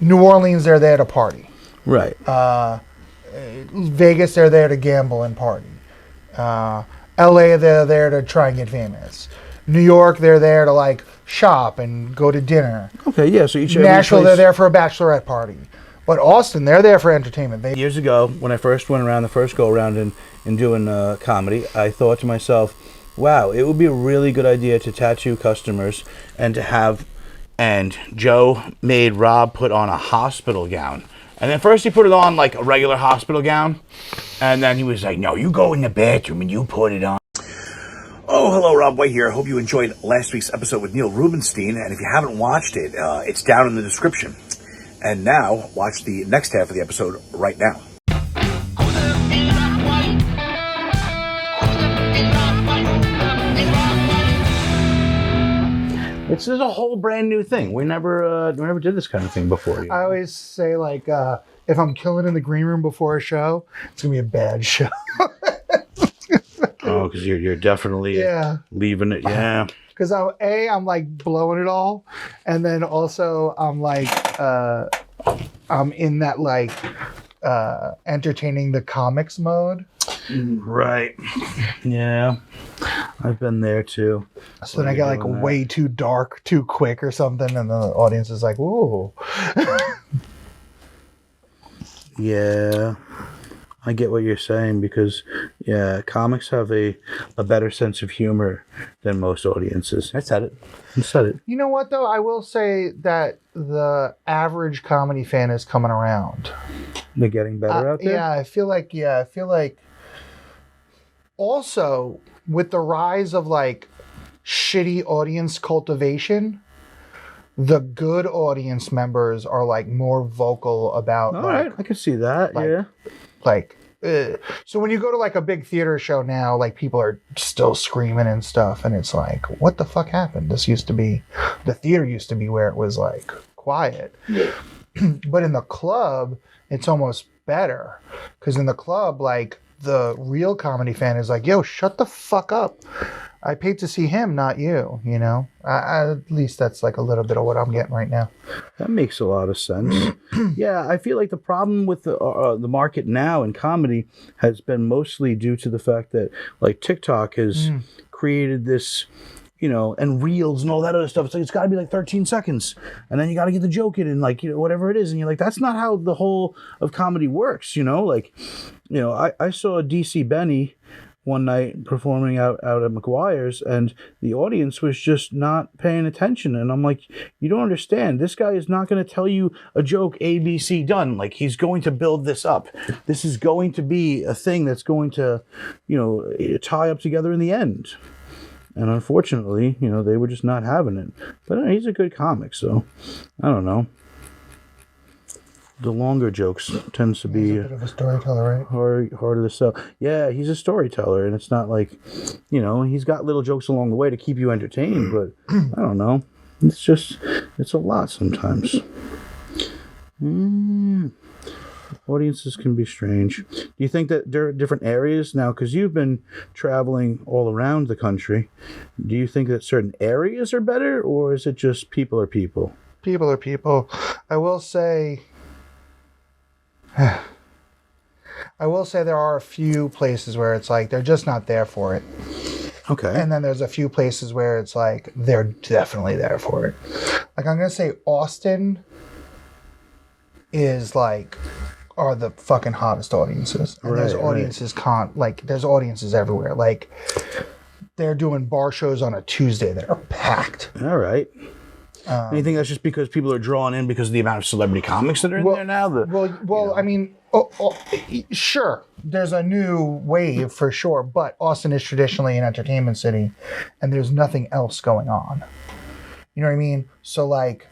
New Orleans, they're there to party. Right. Vegas, they're there to gamble and party. LA, they're there to try and get famous. New York, they're there to like shop and go to dinner. Okay, yeah. So each Nashville, they're there for a bachelorette party. But Austin, they're there for entertainment. Years ago, when I first went around the first go around in doing comedy, I thought to myself, wow, it would be a really good idea to tattoo customers and to have. And Joe made Rob put on a hospital gown. And then first he put it on like a regular hospital gown. And then he was like, no, you go in the bathroom and you put it on. Oh, hello, Rob White here. Hope you enjoyed last week's episode with Neil Rubenstein. And if you haven't watched it, it's down in the description. And now, watch the next half of the episode right now. This is a whole brand new thing. We never did this kind of thing before. I always say, like, if I'm killing in the green room before a show, it's going to be a bad show. Oh, because you're definitely leaving it. Yeah. Because I'm like blowing it all. And then also I'm like, I'm in that like entertaining the comics mode. Right. Yeah. I've been there too. So then I get like way too dark, too quick or something. And the audience is like, whoa. Yeah. I get what you're saying because, yeah, comics have a better sense of humor than most audiences. I said it. You know what, though? I will say that the average comedy fan is coming around. They're getting better out there? Yeah, I feel like also with the rise of like shitty audience cultivation, the good audience members are like more vocal about. All right, I can see that. Yeah. So when you go to like a big theater show now, like people are still screaming and stuff, and it's like, what the fuck happened? The theater used to be where it was like quiet. Yeah. But in the club, it's almost better. Because in the club, like the real comedy fan is like, yo, shut the fuck up. I paid to see him, not you, you know? At least that's like a little bit of what I'm getting right now. That makes a lot of sense. Yeah, I feel like the problem with the market now in comedy has been mostly due to the fact that like TikTok has created this, you know, and reels and all that other stuff. It's like, it's got to be like 13 seconds. And then you got to get the joke in and like, you know, whatever it is. And you're like, that's not how the whole of comedy works, you know? Like, you know, I saw DC Benny one night performing out at McGuire's, and the audience was just not paying attention. And I'm like, you don't understand. This guy is not going to tell you a joke ABC done. Like, he's going to build this up. This is going to be a thing that's going to, you know, tie up together in the end. And unfortunately, you know, they were just not having it. But he's a good comic, so I don't know. The longer jokes tends to be He's a bit of a storyteller, right? harder to sell. Yeah, he's a storyteller, and it's not like, you know, he's got little jokes along the way to keep you entertained, but I don't know. It's a lot sometimes. Audiences can be strange. Do you think that there are different areas now, because you've been traveling all around the country, do you think that certain areas are better, or is it just people are people? People are people. I will say there are a few places where it's like they're just not there for it. Okay. And then there's a few places where it's like they're definitely there for it. Like I'm going to say Austin is like are the fucking hottest audiences. And there's audiences there's audiences everywhere. Like they're doing bar shows on a Tuesday that are packed. All right. You think that's just because people are drawn in because of the amount of celebrity comics that are in there now? I mean, sure, there's a new wave for sure, but Austin is traditionally an entertainment city, and there's nothing else going on. You know what I mean? So like,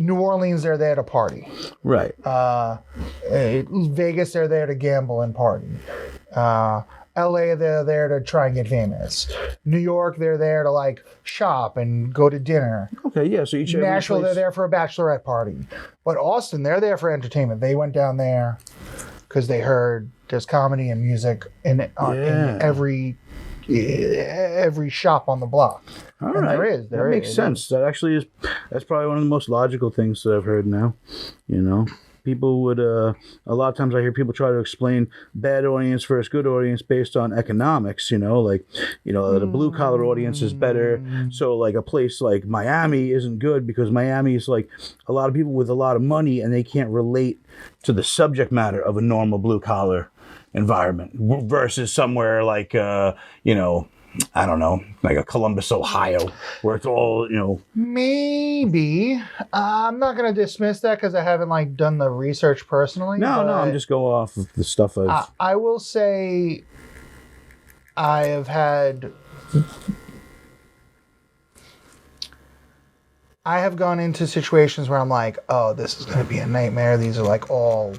New Orleans, they're there to party. Right. Vegas, they're there to gamble and party. LA, they're there to try and get famous. New York, they're there to like shop and go to dinner. Okay, yeah. So Nashville, they're there for a bachelorette party. But Austin, they're there for entertainment. They went down there because they heard there's comedy and music in every every shop on the block. All And right. there is. That makes sense. That actually is. That's probably one of the most logical things that I've heard now. You know, people would. A lot of times I hear people try to explain bad audience versus good audience based on economics. You know, like, the blue collar audience is better. So like a place like Miami isn't good because Miami is like a lot of people with a lot of money and they can't relate to the subject matter of a normal blue collar environment versus somewhere like I don't know, like a Columbus, Ohio, where it's all, Maybe. I'm not going to dismiss that because I haven't done the research personally. No, I'm just going off of the stuff I've... I will say I have gone into situations where I'm like, oh, this is going to be a nightmare. These are like all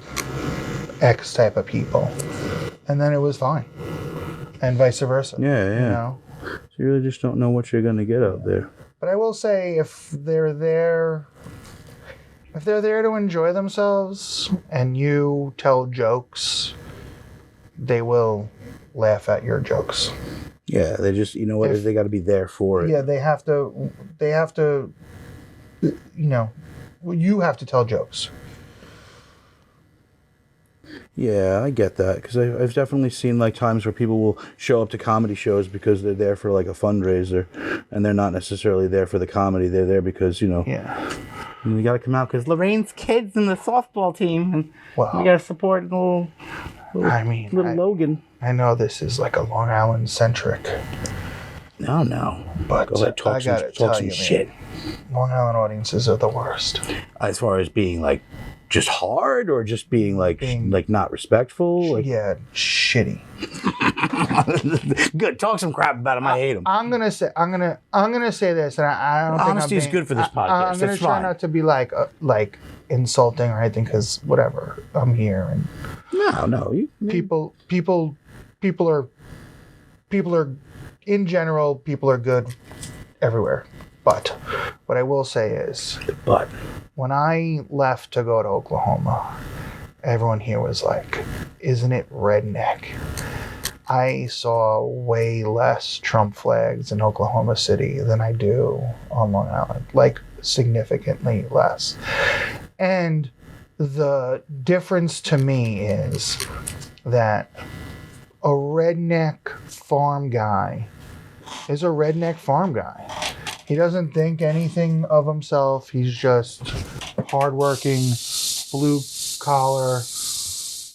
X type of people. And then it was fine. And vice versa. Yeah. So you really just don't know what you're going to get out there. But I will say, if they're there to enjoy themselves and you tell jokes, they will laugh at your jokes. Yeah, they just, they got to be there for it. Yeah, they have to, you have to tell jokes. Yeah, I get that because I've definitely seen times where people will show up to comedy shows because they're there for a fundraiser, and they're not necessarily there for the comedy. They're there because you got to come out because Lorraine's kids in the softball team, and you got to support little Logan. I know this is like a Long Island centric. No, but go ahead, talk some shit. Long Island audiences are the worst. As far as being just hard or just being not respectful? Yeah, shitty. Good. Talk some crap about him. I hate him. I'm gonna say this, and I don't think honesty is good for this podcast. I'm gonna try not to be like insulting or anything, because whatever. I'm here, and people are in general. People are good everywhere. But what I will say is, when I left to go to Oklahoma, everyone here was like, isn't it redneck? I saw way less Trump flags in Oklahoma City than I do on Long Island, significantly less. And the difference to me is that a redneck farm guy is a redneck farm guy. He doesn't think anything of himself. He's just hardworking, blue collar,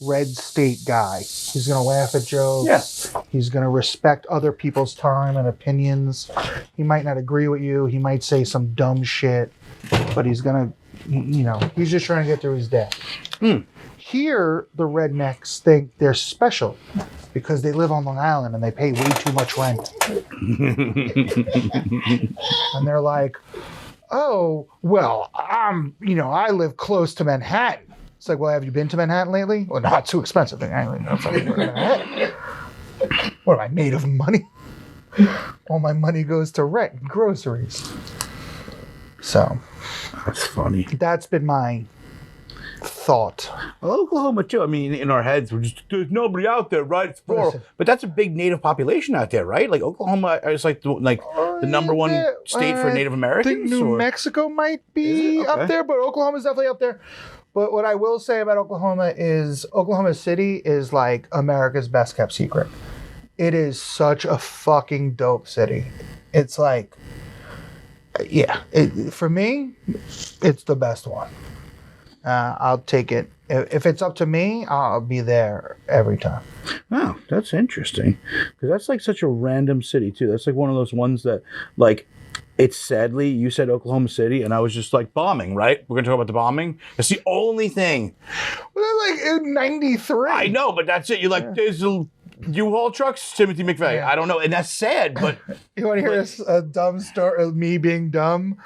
red state guy. He's going to laugh at jokes. Yes. He's going to respect other people's time and opinions. He might not agree with you. He might say some dumb shit, but he's going to, he's just trying to get through his day. Here, the rednecks think they're special because they live on Long Island and they pay way too much rent. And they're like, oh, well, I live close to Manhattan. It's like, well, have you been to Manhattan lately? Well, not too expensive. I don't know if I can go to Manhattan. What am I, made of money? All my money goes to rent and groceries. So. That's funny. That's been my thought. Well, Oklahoma too. I mean, in our heads, there's nobody out there, right? It's rural. But that's a big Native population out there, right? Oklahoma is the number one state for Native Americans. I think New Mexico might be up there, but Oklahoma's definitely up there. But what I will say about Oklahoma is Oklahoma City is like America's best kept secret. It is such a fucking dope city. It's like, for me, it's the best one. I'll take it. If it's up to me, I'll be there every time. Wow, that's interesting. Because that's such a random city, too. That's one of those ones that, it's sadly, you said Oklahoma City, and I was just bombing, right? We're going to talk about the bombing? It's the only thing. Well, in 93. I know, but that's it. You're there's U-Haul trucks, Timothy McVeigh. Yeah. I don't know, and that's sad, but... You want to hear a dumb story, me being dumb?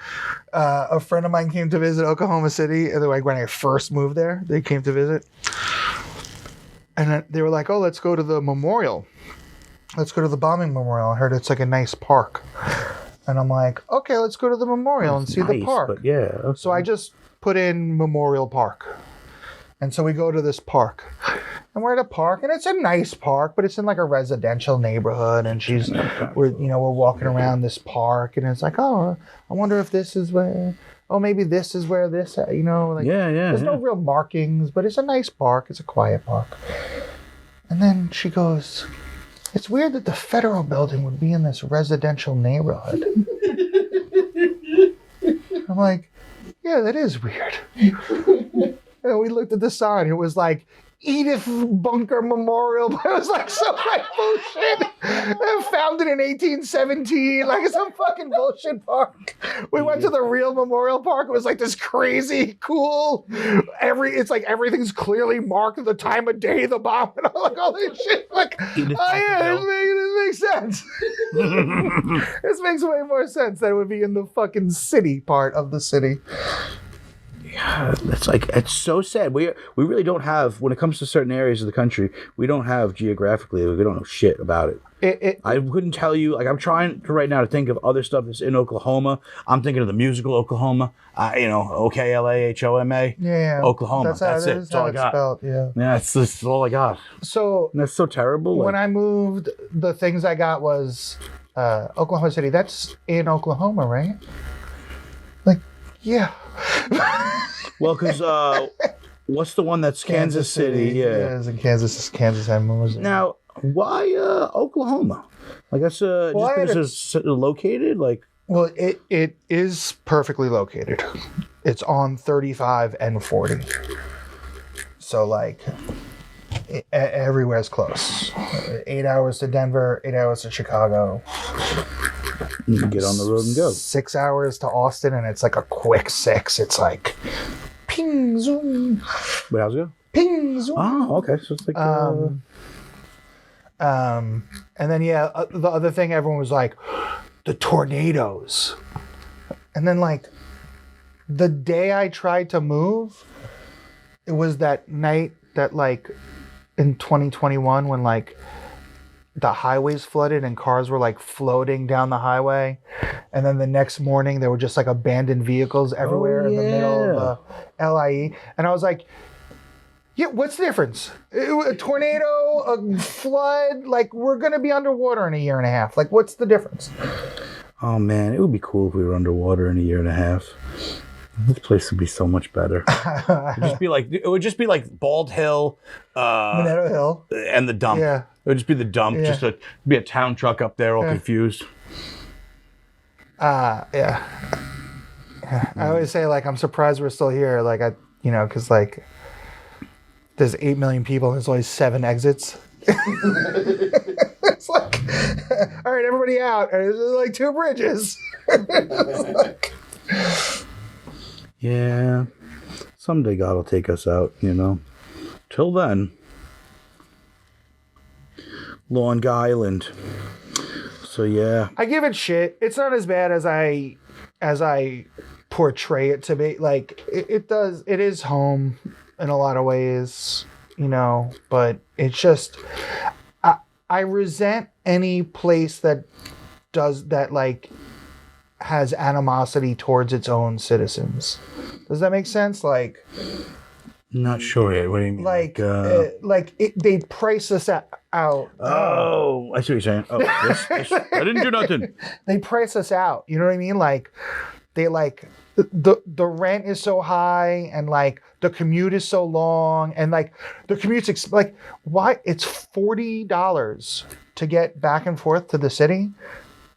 A friend of mine came to visit Oklahoma City, and when I first moved there, they came to visit. And they were like, oh, let's go to the memorial. Let's go to the bombing memorial. I heard it's a nice park. And I'm like, okay, let's go to the memorial and see the park. But yeah. Okay. So I just put in Memorial Park. And so we go to this park. And we're at a park, and it's a nice park, but it's in like a residential neighborhood. And we're walking around this park, and it's like, oh, I wonder if this is where, oh, maybe this is where this, like, there's no real markings, but it's a nice park. It's a quiet park. And then she goes, it's weird that the federal building would be in this residential neighborhood. I'm like, yeah, that is weird. And we looked at the sign. It was like Edith Bunker Memorial. But it was like some like bullshit. Founded in 1817. Like some fucking bullshit park. We went to the real Memorial Park. It was like this crazy, cool. It's like everything's clearly marked the time of day the bomb and all this shit. Like, this makes sense. This makes way more sense that it would be in the fucking city part of the city. Yeah, it's so sad. We really don't have, when it comes to certain areas of the country, we don't have geographically, we don't know shit about it. I couldn't tell you, like I'm trying right now to think of other stuff that's in Oklahoma. I'm thinking of the musical Oklahoma, Oklahoma. Yeah. Oklahoma. That's it. That's all I got. Spelled, yeah. Yeah, that's all I got. So and that's so terrible. When I moved, the things I got was Oklahoma City. That's in Oklahoma, right? Like, yeah. Well, because what's the one that's Kansas City? Yeah, it's in Kansas and Missouri. Now, why Oklahoma? Like that's just because it's located. Like, well, it is perfectly located. It's on 35 and 40. So like, everywhere's close. 8 hours to Denver, 8 hours to Chicago. You can get on the road and go. 6 hours to Austin, and it's like a quick 6. It's like ping zoom. Wait, how's it go? Ping zoom. Oh, okay. So it's like. And then the other thing, everyone was like, the tornadoes. And then like, the day I tried to move, it was that night that like in 2021 when like the highways flooded and cars were like floating down the highway, and then the next morning there were just like abandoned vehicles everywhere in the middle of the LIE, and I was like, yeah, what's the difference? A tornado, a flood, like we're gonna be underwater in a year and a half. Like, what's the difference? Oh man, it would be cool if we were underwater in a year and a half. This place would be so much better. It would just be like Bald Hill, Minetto Hill, and the dump. Yeah. It would just be the dump. Yeah. Just be a town truck up there, all confused. Yeah. I always say like I'm surprised we're still here. Like because like there's 8 million people and there's only 7 exits. It's like, all right, everybody out. And there's like 2 bridges. Yeah, someday God will take us out, Till then, Long Island. So yeah, I give it shit. It's not as bad as I portray it to be. Like it is home in a lot of ways, but it's just I resent any place that does that, like has animosity towards its own citizens. Does that make sense? Like, not sure yet. What do you mean? They price us out. Oh, I see what you're saying. Oh, I didn't do nothing. They price us out. You know what I mean? Like, they like the rent is so high, and like the commute is so long, and like the commute's like why it's $40 to get back and forth to the city.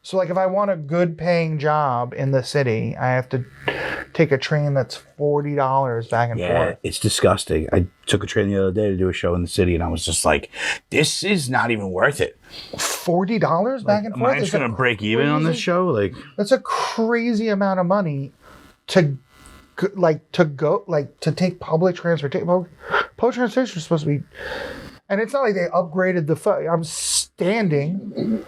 So like if I want a good paying job in the city, I have to take a train that's $40 back and forth. Yeah, it's disgusting. I took a train the other day to do a show in the city, and I was just like, this is not even worth it. $40 back and forth? Am I just going to break even on this show? Like, that's a crazy amount of money to take public transportation. Public transportation is supposed to be, and it's not like they upgraded I'm standing.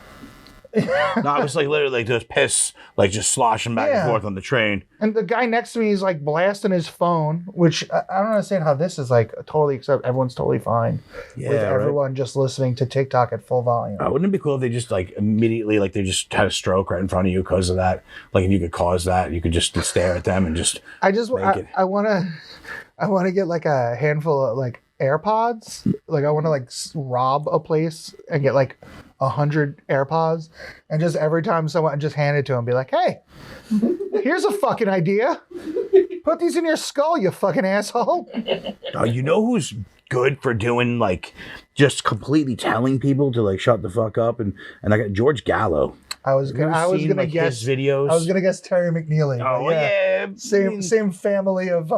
No, it was like literally like just piss, like just sloshing back and forth on the train. And the guy next to me is like blasting his phone, which I don't understand how this is like totally accept. Everyone's totally fine with everyone just listening to TikTok at full volume. Wouldn't it be cool if they just like immediately like they just had a stroke right in front of you because of that? Like if you could cause that, you could just stare at them and just. I want to get like a handful of like AirPods. Like I want to like rob a place and get like 100 AirPods, and just every time someone just hand it to him, be like, "Hey, here's a fucking idea. Put these in your skull, you fucking asshole." Oh, you know who's good for doing like just completely telling people to like shut the fuck up, and I got George Gallo. I was gonna like, guess his videos. I was gonna guess Terry McNeely. Oh yeah, same family of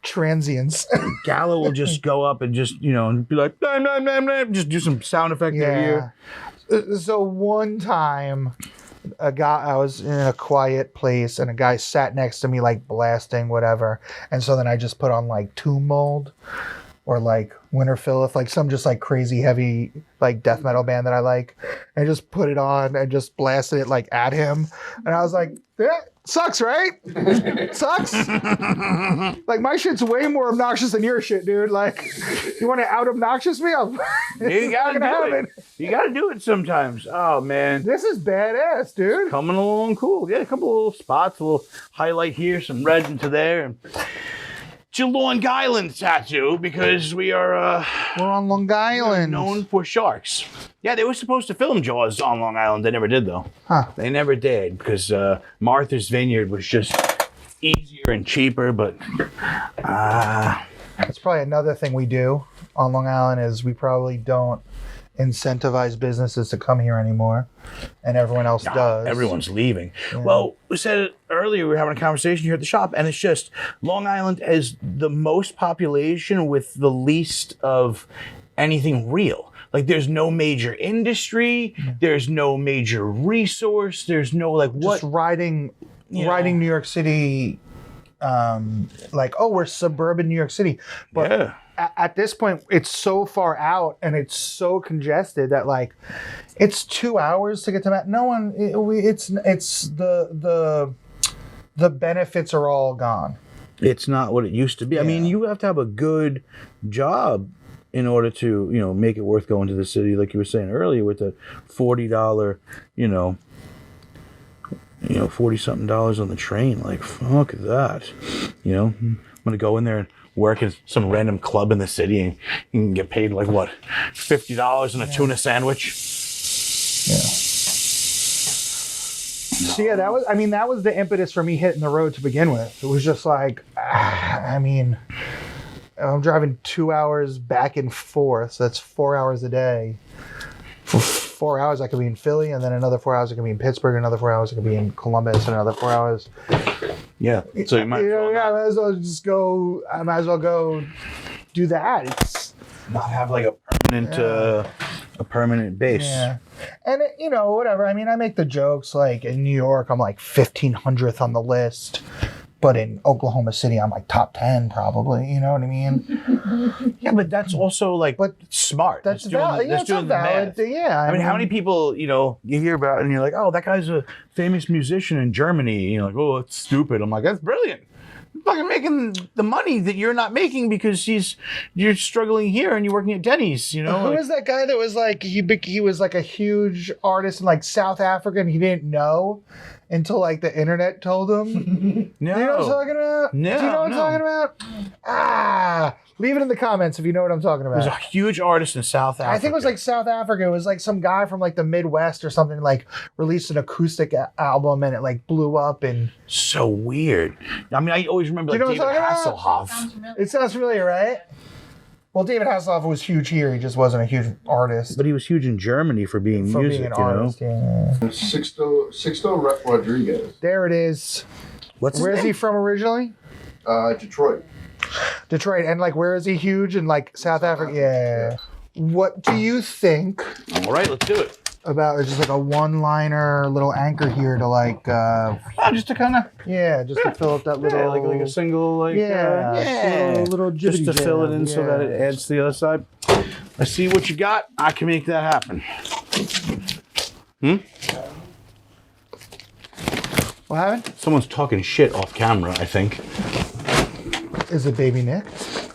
transients. Gallo will just go up and just and be like, blah, blah, blah, blah, just do some sound effect in your ear. So one time, I was in a quiet place and a guy sat next to me like blasting whatever, and so then I just put on like Tomb Mold or like Winter Philith, like some just like crazy heavy like death metal band that I like, and just put it on and just blasted it like at him, and I was like, yeah, sucks, right? Sucks. Like my shit's way more obnoxious than your shit, dude. Like, you want to out obnoxious me? You gotta do it. You gotta do it sometimes. Oh man, this is badass, dude. Coming along cool. Yeah, a couple of little spots, a little highlight here, some red into there. It's your Long Island tattoo because we are we're on Long Island, known for sharks. Yeah, they were supposed to film Jaws on Long Island. They never did though. Huh? They never did because Martha's Vineyard was just easier and cheaper. But that's probably another thing we do on Long Island is we probably don't incentivize businesses to come here anymore, and everyone else does. Everyone's leaving. Yeah. Well, we said it earlier, we were having a conversation here at the shop, and it's just Long Island has the most population with the least of anything real. Like there's no major industry, there's no major resource, there's no like what just riding New York City, like, oh, we're suburban New York City, but yeah. At this point, it's so far out and it's so congested that like it's 2 hours to get to Matt. No one, it's the benefits are all gone. It's not what it used to be. Yeah. I mean, you have to have a good job in order to make it worth going to the city, like you were saying earlier, with the $40, $40-something on the train. Like fuck that. I'm gonna go in there and work at some random club in the city and you can get paid like what, $50 and a tuna sandwich. Yeah. So yeah, that was the impetus for me hitting the road to begin with. It was just like, I'm driving 2 hours back and forth, so that's 4 hours a day. For 4 hours I could be in Philly, and then another 4 hours I could be in Pittsburgh, another 4 hours I could be in Columbus, and another 4 hours. Yeah. So you might I might as well just go. I might as well go do that. It's not have like a permanent base. Yeah. And whatever. I mean, I make the jokes like in New York I'm like 1500th on the list, but in Oklahoma City I'm like top 10 probably. You know what I mean? Yeah, but that's also like smart. That's valid. Yeah, it's a valid thing. Yeah. I mean, how many people you hear about and you're like, oh, that guy's a famous musician in Germany. You're like, oh, it's stupid. I'm like, that's brilliant. You're fucking making the money that you're not making because you're struggling here and you're working at Denny's. Who was that guy that was like he was like a huge artist in like South Africa and he didn't know until like the internet told him? No. Do you know what I'm talking about? No. Do you know what I'm talking about? Leave it in the comments if you know what I'm talking about. He was a huge artist in South Africa. I think it was like South Africa. It was like some guy from like the Midwest or something like released an acoustic album and it like blew up and so weird. I mean, I always remember like David Hasselhoff. It sounds familiar, right? Well, David Hasselhoff was huge here. He just wasn't a huge artist. But he was huge in Germany for being music, artist, yeah. Sixto Rodriguez. There it is. Where is he from originally? Detroit. Detroit. And like, where is he huge? In like South Africa? Yeah. What do you think? All right, let's do it. About just like a one-liner little anchor here to like just to kind of just to fill up that little like a single little just to fill it in so that it adds to the other side. I see what you got. I can make that happen. What happened? Someone's talking shit off camera, I think. Is it Baby Nick?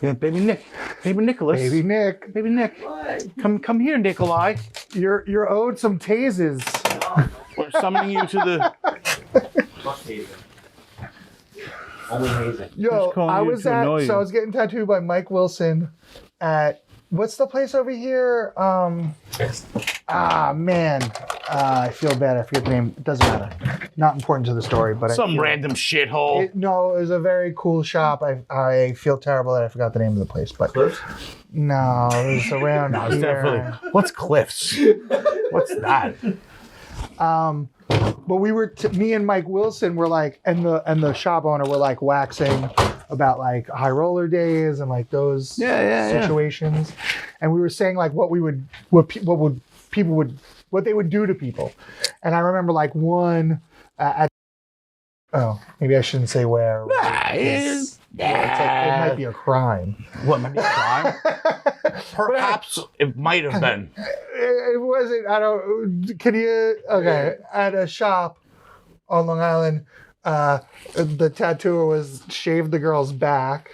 Yeah, Baby Nick. Baby Nicholas. Baby Nick. Baby Nick. What? Come here, Nikolai. You're owed some tases. We're summoning you to the... Yo, calling I you was to annoy you. I was getting tattooed by Mike Wilson at, what's the place over here? I feel bad. I forget the name. It doesn't matter. Not important to the story, but Some random shithole. No, it was a very cool shop. I feel terrible that I forgot the name of the place, but no, it was around No, it's here. definitely. What's Cliffs? What's that? But we were, me and Mike Wilson were like, and the shop owner were like waxing about like high roller days and like those situations, and we were saying like what they would do to people, and I remember like one at maybe I shouldn't say where. It's like, it might be a crime. What might be a crime? Perhaps it might have been. It wasn't. I don't. Can you? Okay, at a shop on Long Island, the tattooer was shaved the girl's back,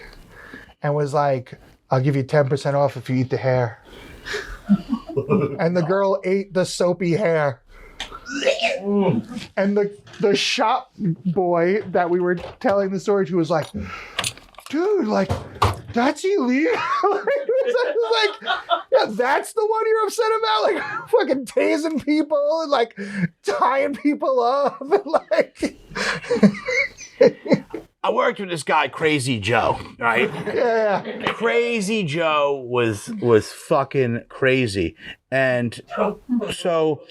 and was like, "I'll give you 10% off if you eat the hair." And the girl ate the soapy hair. And the shop boy that we were telling the story to was like, "Dude, like, that's illegal." Like, yeah, that's the one you're upset about? Like, fucking tasing people and like tying people up and like. I worked with this guy, Crazy Joe, right? Yeah. Crazy Joe was fucking crazy. And so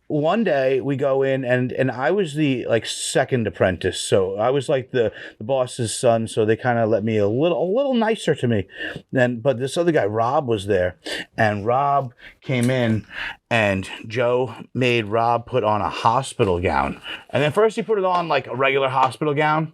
one day we go in and I was the like second apprentice. So I was like the boss's son. So they kind of let me a little nicer to me. But this other guy, Rob, was there, and Rob came in and Joe made Rob put on a hospital gown. And then first he put it on like a regular hospital gown.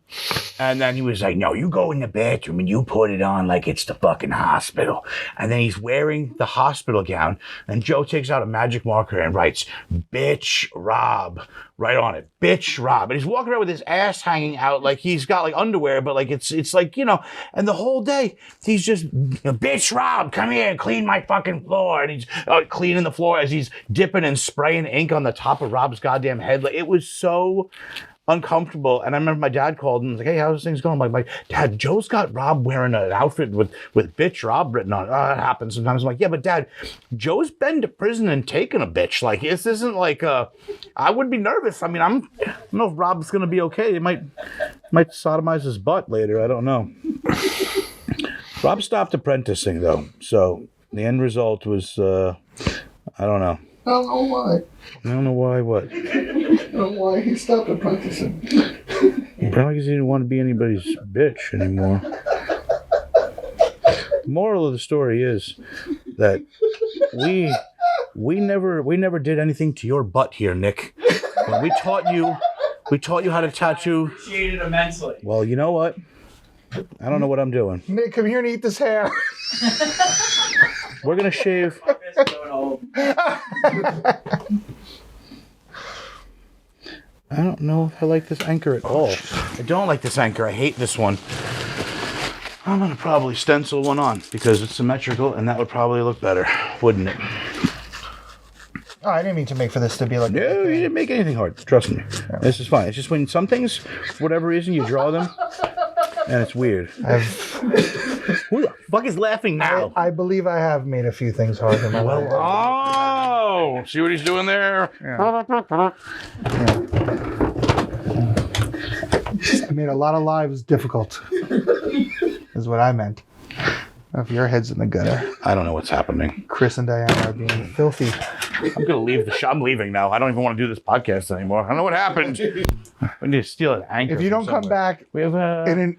And then he was like, "No, you go in the bathroom and you put it on like it's the fucking hospital." And then he's wearing the hospital gown. And Joe takes out a magic marker and writes, "Bitch Rob," right on it. "Bitch Rob." And he's walking around with his ass hanging out like he's got like underwear, but like it's like, you know, and the whole day he's just, "Bitch Rob, come here and clean my fucking floor." And he's cleaning the floor as he's dipping and spraying ink on the top of Rob's goddamn head. Like, it was so uncomfortable. And I remember my dad called and was like, "Hey, how's things going?" I'm like, "Dad, Joe's got Rob wearing an outfit with "Bitch Rob" written on it." "Oh, that happens sometimes." I'm like, "Yeah, but Dad, Joe's been to prison and taken a bitch. Like, this isn't like I would be nervous. I mean, I don't know if Rob's gonna be okay. They might sodomize his butt later. I don't know." Rob stopped apprenticing though, so the end result was I don't know. I don't know why. I don't know why. What? I don't know why he stopped apprenticing. Probably because he didn't want to be anybody's bitch anymore. The moral of the story is that we never did anything to your butt here, Nick. When we taught you how to tattoo. Appreciated immensely. Well, you know what? I don't know what I'm doing. Nick, come here and eat this hair. We're gonna shave. I don't know if I like this anchor at all. I don't like this anchor. I hate this one. I'm gonna probably stencil one on because it's symmetrical and that would probably look better, wouldn't it? Oh, I didn't mean to make for this to be like. No, you didn't make anything hard. Trust me. This is fine. It's just when some things, for whatever reason, you draw them and it's weird. Who the fuck is laughing now? I believe I have made a few things hard in my life. Oh, see what he's doing there? I made a lot of lives difficult, is what I meant. If your head's in the gutter, I don't know what's happening. Chris and Diana are being filthy. I'm gonna leave the show. I'm leaving now. I don't even want to do this podcast anymore. I don't know what happened. We need to steal an anchor. If you don't come back we have a in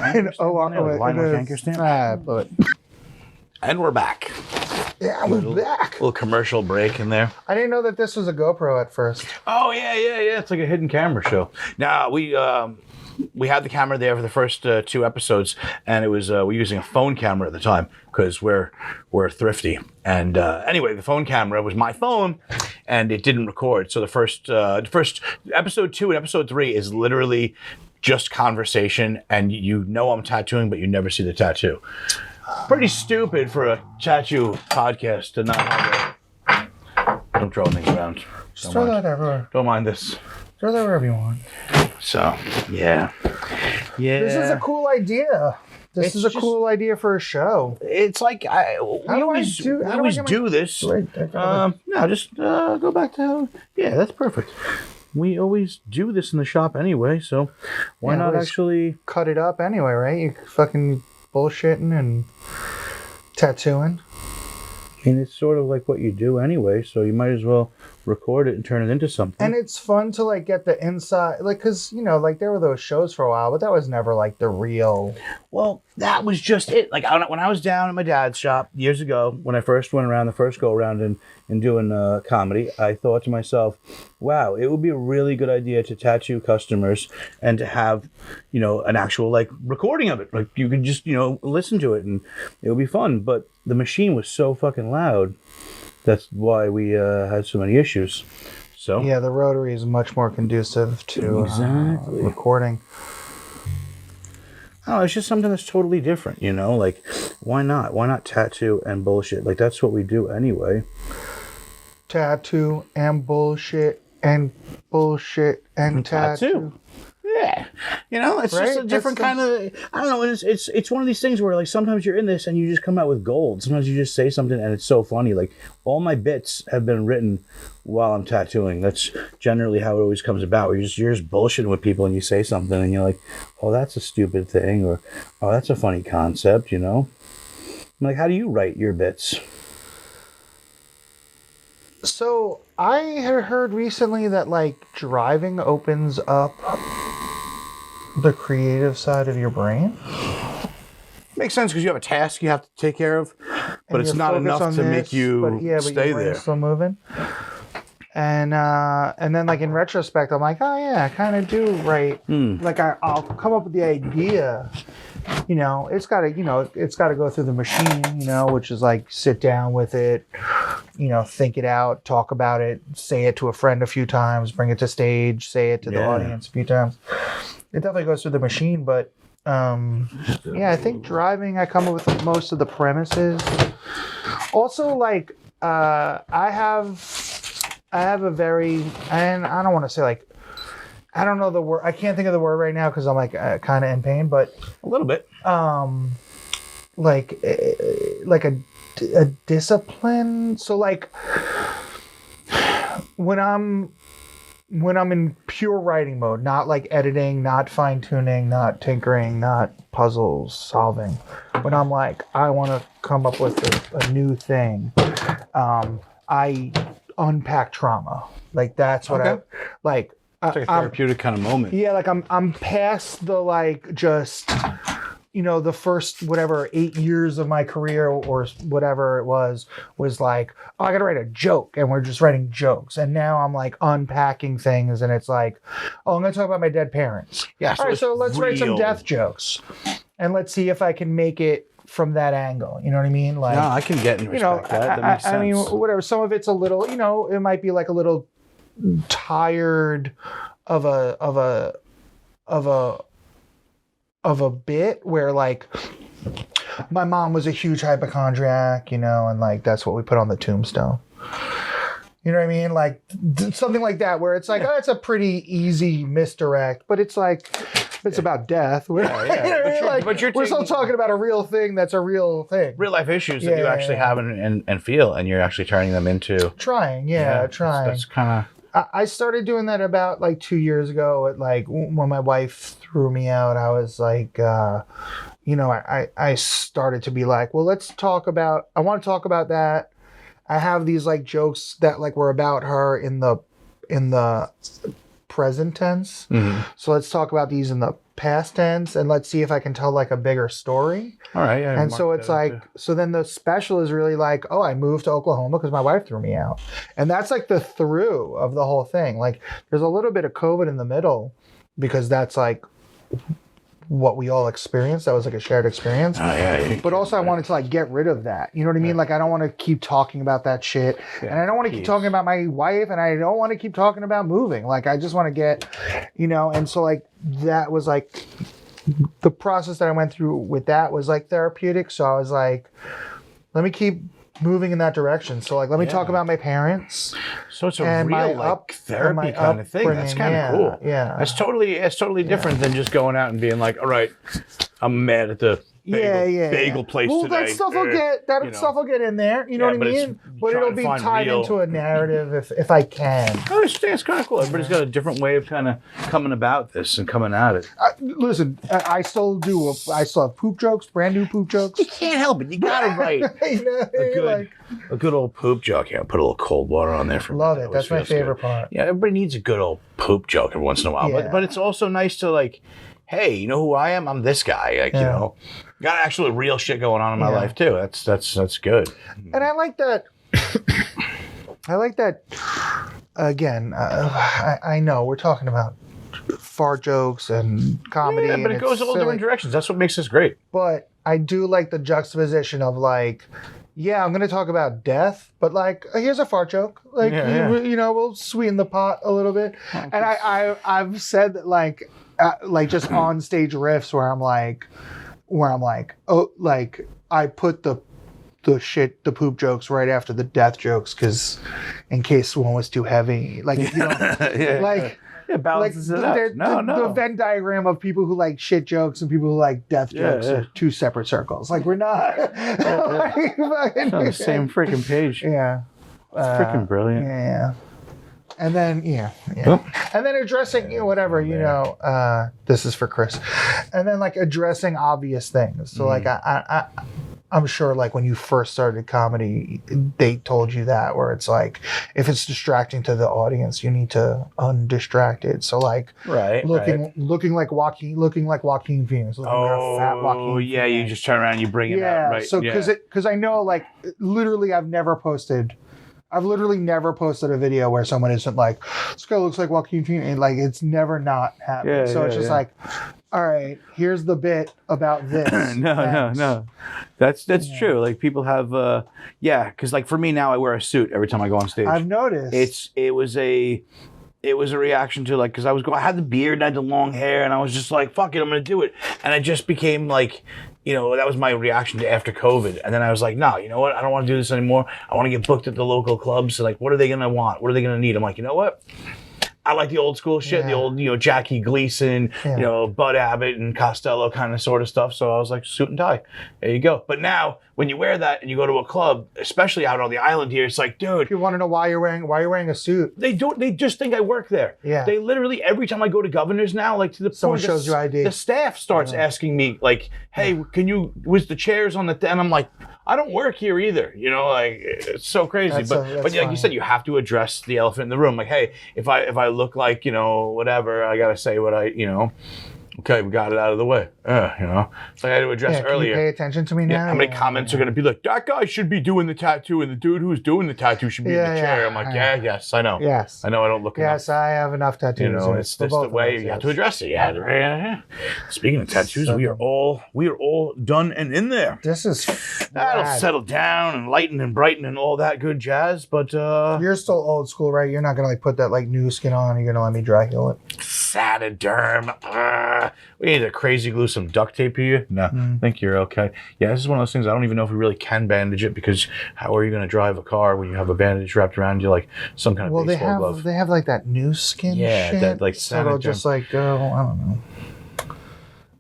anchor stamp. Blow it. And we're back. Yeah, we're back. Little commercial break in there. I didn't know that this was a GoPro at first. Oh yeah. It's like a hidden camera show. Now we had the camera there for the first 2 episodes, and it was we're using a phone camera at the time because we're thrifty. And anyway, the phone camera was my phone, and it didn't record. So the first episode 2 and episode 3 is literally just conversation, and you know I'm tattooing, but you never see the tattoo. Pretty stupid for a tattoo podcast to not have it. Don't throw things around. Just throw that everywhere. Don't mind this. Throw that wherever you want. So, yeah. This is a cool idea. This is a cool idea for a show. It's like we always do this. No, just go back to that's perfect. We always do this in the shop anyway, so why not actually cut it up anyway, right? You fucking bullshitting and tattooing. I mean, it's sort of like what you do anyway, so you might as well record it and turn it into something. And it's fun to like get the inside, like, because you know, like there were those shows for a while, but that was never like the real. Well, that was just it. Like when I was down at my dad's shop years ago, when I first went around the first go around and doing comedy, I thought to myself, wow, it would be a really good idea to tattoo customers and to have, you know, an actual like recording of it. Like you could just, you know, listen to it and it would be fun. But the machine was so fucking loud. That's why we had so many issues. So yeah, the rotary is much more conducive to recording. Oh, it's just something that's totally different, you know? Like, why not? Why not tattoo and bullshit? Like, that's what we do anyway. Tattoo and bullshit and bullshit and tattoo. Yeah, you know, it's just a different kind of. I don't know. It's one of these things where like sometimes you're in this and you just come out with gold. Sometimes you just say something and it's so funny. Like all my bits have been written while I'm tattooing. That's generally how it always comes about. Where you're just bullshitting with people and you say something and you're like, oh, that's a stupid thing, or oh, that's a funny concept. You know, I'm like, how do you write your bits? So I had heard recently that like driving opens up the creative side of your brain. Makes sense because you have a task you have to take care of, but it's not enough to make you stay your brain's there. still moving. And then like in retrospect, I'm like, oh yeah, I kind of do write. Like I'll come up with the idea. You know, it's got to go through the machine. You know, which is like sit down with it. You know, think it out, talk about it, say it to a friend a few times, bring it to stage, say it to the audience a few times. It definitely goes through the machine, but I think driving, I come up with most of the premises. Also, like I have a very, and I don't want to say like, I don't know the word, I can't think of the word right now because I'm like kind of in pain, but A little bit. like a discipline. So like when I'm in pure writing mode, not like editing, not fine tuning, not tinkering, not puzzles solving, when I'm like, I want to come up with a new thing, I unpack trauma. Like that's what I like. It's like a therapeutic kind of moment. Yeah, like I'm past the like just, you know, the first whatever 8 years of my career or whatever it was like, oh, I gotta write a joke, and we're just writing jokes. And now I'm like unpacking things, and it's like, oh, I'm gonna talk about my dead parents. Yeah. All right, so let's write some death jokes, and let's see if I can make it from that angle. You know what I mean? Like, No, I can get and respect that. That makes sense. I mean, whatever. Some of it's a little, you know, it might be like a little tired of a bit where like my mom was a huge hypochondriac, you know, and like that's what we put on the tombstone. You know what I mean? Like something like that where it's like, oh, it's a pretty easy misdirect, but it's like it's about death. We're, we're still talking about a real thing that's a real thing. Real life issues that you actually have and feel, and you're actually turning them into trying. That's kind of. I started doing that about like 2 years ago. At like when my wife threw me out, I was like, you know, I started to be like, well, I want to talk about that. I have these like jokes that like were about her in the present tense. Mm-hmm. So let's talk about these in the past tense, and let's see if I can tell like a bigger story. All right. Yeah, and so it's like, so then the special is really like, oh, I moved to Oklahoma because my wife threw me out. And that's like the through of the whole thing. Like there's a little bit of COVID in the middle because that's like what we all experienced. That was like a shared experience. Oh, yeah. But also I wanted to like get rid of that. You know what I mean? Like I don't want to keep talking about that shit. Yeah. And I don't want to keep talking about my wife, and I don't want to keep talking about moving. Like I just want to get, you know, and so like that was like the process that I went through with that was like therapeutic. So I was like, let me keep moving in that direction. So like, let me talk about my parents. So it's a And real my like therapy kind of thing. That's upbringing, kind of cool. yeah. It's totally different than just going out and being like, all right, I'm mad at the bagel place well, today. that stuff will get stuff will get in there. You know what I mean? But it'll be tied into a narrative if I can. I understand. It's kind of cool. Everybody's got a different way of kind of coming about this and coming at it. Listen, I still have poop jokes, brand new poop jokes. You can't help it. You got to write a good old poop joke. Yeah, put a little cold water on there for love me. it. That's my favorite part. Yeah, everybody needs a good old poop joke every once in a while. Yeah. But it's also nice to like, hey, you know who I am? I'm this guy. Like, you know, got actually real shit going on in my life too. That's good. And I like that. I like that. Again, I know we're talking about fart jokes and comedy, but it goes all different directions. That's what makes this great. But I do like the juxtaposition of like, yeah, I'm going to talk about death, but like, here's a fart joke. Like, you know, we'll sweeten the pot a little bit. And I've said that like just on stage riffs where I'm like, oh, like I put the poop jokes right after the death jokes because in case one was too heavy, like if you don't, like. It balances it out. The Venn diagram of people who like shit jokes and people who like death jokes are two separate circles. Like we're not on the same freaking page. Yeah. It's freaking brilliant. Yeah. And then and then addressing whatever, you know, this is for Chris. And then like addressing obvious things. So like I'm sure like when you first started comedy, they told you that where it's like if it's distracting to the audience, you need to undistract it. So like looking like Joaquin Phoenix, looking like a fat Joaquin Phoenix. You just turn around and you bring it out, right? So because I know like literally I've literally never posted a video where someone isn't like, this guy looks like Joaquin Phoenix. And like, it's never not happened. So it's just like, all right, here's the bit about this. No. That's true. Like people have, because like for me now, I wear a suit every time I go on stage. I've noticed. It was a reaction to like, because I had the beard and I had the long hair and I was just like, fuck it, I'm going to do it. And I just became like, you know, that was my reaction to after COVID. And then I was like, no, you know what? I don't want to do this anymore. I want to get booked at the local clubs. So like, what are they going to want? What are they going to need? I'm like, you know what? I like the old school shit, the old, you know, Jackie Gleason, you know, Bud Abbott and Costello kind of sort of stuff. So I was like, suit and tie. There you go. But now, when you wear that and you go to a club, especially out on the island here, it's like, dude. If you want to know why you're wearing a suit. They just think I work there. Yeah. They literally, every time I go to Governor's now, like to the someone shows you ID. The staff starts asking me, like, hey, was the chairs on the, and I'm like, I don't work here either. You know, like, it's so crazy. But like you said, you have to address the elephant in the room. Like, hey, if I look like, you know, whatever, I got to say what I, you know. Okay, we got it out of the way. You know, so I had to address earlier. Can you pay attention to me now? How many comments are going to be like, that guy should be doing the tattoo and the dude who's doing the tattoo should be in the chair? I'm like, yes, I know. Yes. I know I don't look enough. Yes, I have enough tattoos. You know, it's just the way you have to address it. Yeah. Speaking of tattoos, we are all done and in there. This is that'll settle down and lighten and brighten and all that good jazz, but you're still old school, right? You're not gonna like put that like new skin on, you're gonna let me dry heal it. Satiderm. We need to crazy glue some duct tape to you. No, I think you're okay. Yeah, this is one of those things I don't even know if we really can bandage it because how are you going to drive a car when you have a bandage wrapped around you like some kind of baseball glove? They have like that new skin shit. That like so it'll just like go, I don't know.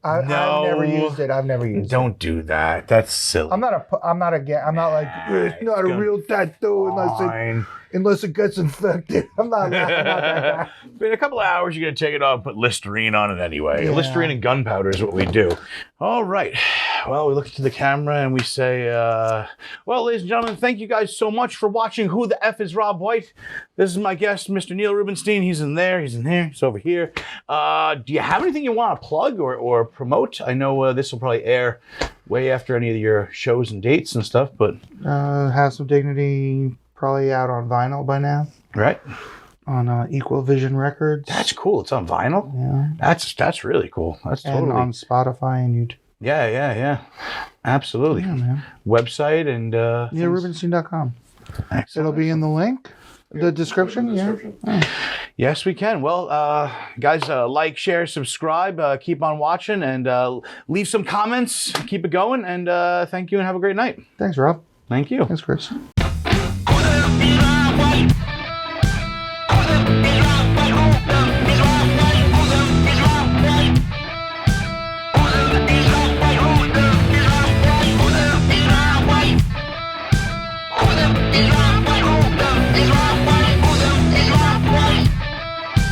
I've never used it. Don't do that. That's silly. I'm not like it's not a real tattoo unless it gets infected. I'm not that guy. In a couple of hours, you're going to take it off and put Listerine on it anyway. Yeah. Listerine and gunpowder is what we do. All right. Well, we look into the camera and we say, well, ladies and gentlemen, thank you guys so much for watching Who the F is Rob White? This is my guest, Mr. Neil Rubenstein. He's in there. He's in here. He's over here. Do you have anything you want to plug or promote? I know this will probably air way after any of your shows and dates and stuff, but... Have Some Dignity, probably out on vinyl by now. Right. On Equal Vision Records. That's cool. It's on vinyl? Yeah. That's really cool. That's totally... And on Spotify and YouTube. Yeah. Absolutely. Yeah, man. Website and... NeilRubenstein.com. Excellent. It'll be in the link. The description, yeah. Yes, we can. Well, guys, like, share, subscribe, keep on watching, and leave some comments. Keep it going, and thank you, and have a great night. Thanks, Rob. Thank you. Thanks, Chris.